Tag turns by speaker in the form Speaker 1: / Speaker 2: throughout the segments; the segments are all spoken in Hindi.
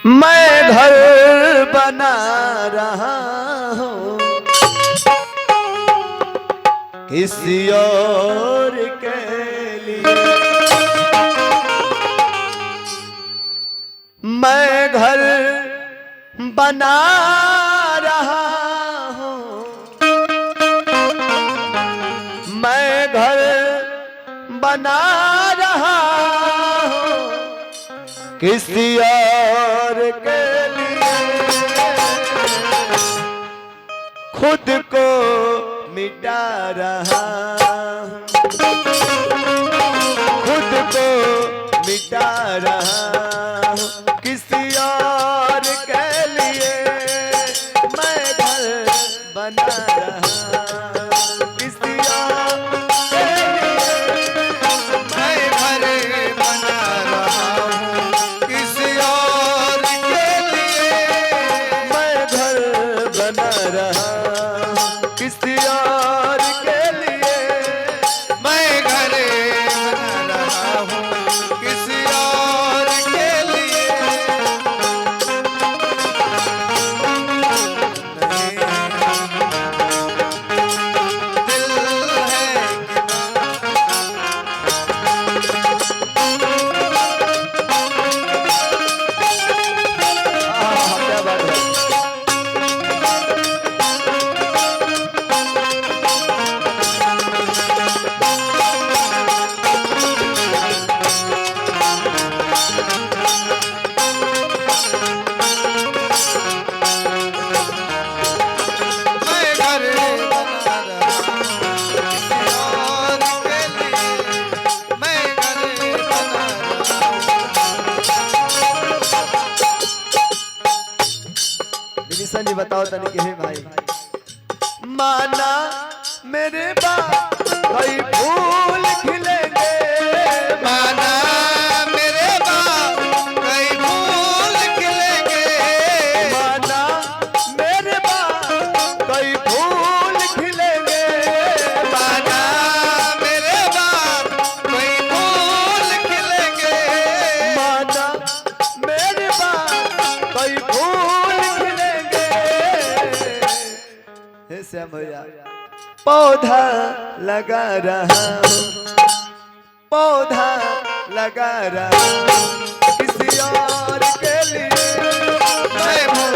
Speaker 1: मैं घर बना रहा हूँ किसी और के लिए। मैं घर बना रहा हूँ, मैं घर बना रहा हूँ किसी और के लिए। खुद को मिटा रहा हूँ, खुद को मिटा रहा हूँ किसी और के लिए। मैं घर बना रहा हूँ किसी और के लिए।
Speaker 2: मैं घर बना रहा हूँ किसी और के लिए।
Speaker 1: मैं घर बना रहा हूँ किसी और के लिए।
Speaker 2: मैं घर बना रहा हूँ किसी और के लिए। दिल है
Speaker 1: क्या बात है।
Speaker 2: मैं घर बना रहा हूँ किसी और के लिए। मैं घर बना रहा
Speaker 1: विनीसन जी बताओ तनी के हे भाई। माना मेरे बाप कई फूल खिलेंगे।
Speaker 2: माना मेरे बाप कई फूल खिलेंगे।
Speaker 1: माना मेरे बाप कई फूल खिलेंगे।
Speaker 2: माना मेरे बाप कई फूल खिलेंगे।
Speaker 1: माना मेरे बाप कई फूल खिलेंगे। हे श्याम भैया पौधा लगा रहा हूँ, पौधा लगा रहा हूँ किसी और के लिए। मैं घर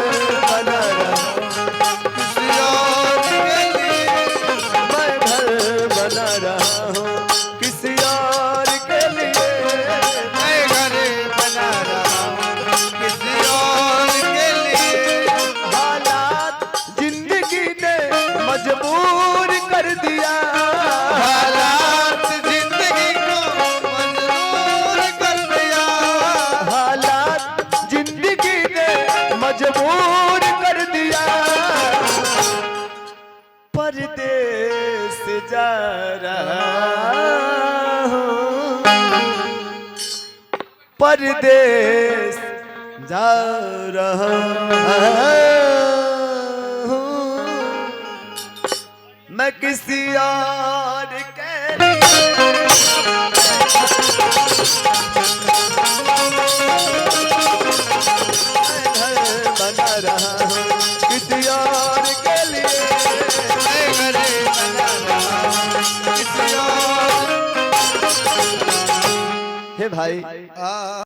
Speaker 1: बना रहा हूँ
Speaker 2: किसी और के लिए।
Speaker 1: मैं घर बना रहा हूँ किसी और के लिए।
Speaker 2: मैं घर बना रहा हूँ किसी और के लिए।
Speaker 1: हालात जिंदगी ने मजबूर कर दिया।
Speaker 2: हालात जिंदगी को मजबूर कर दिया।
Speaker 1: हालात जिंदगी ने मजबूर कर दिया। परदेस जा रहा हूँ, परदेस जा रहा हूँ मैं किसी और के लिए। मैं घर बना रहा हूँ किसी और के लिए।
Speaker 2: मैं घर बना रहा हूँ किसी और।
Speaker 1: हे भाई
Speaker 2: आ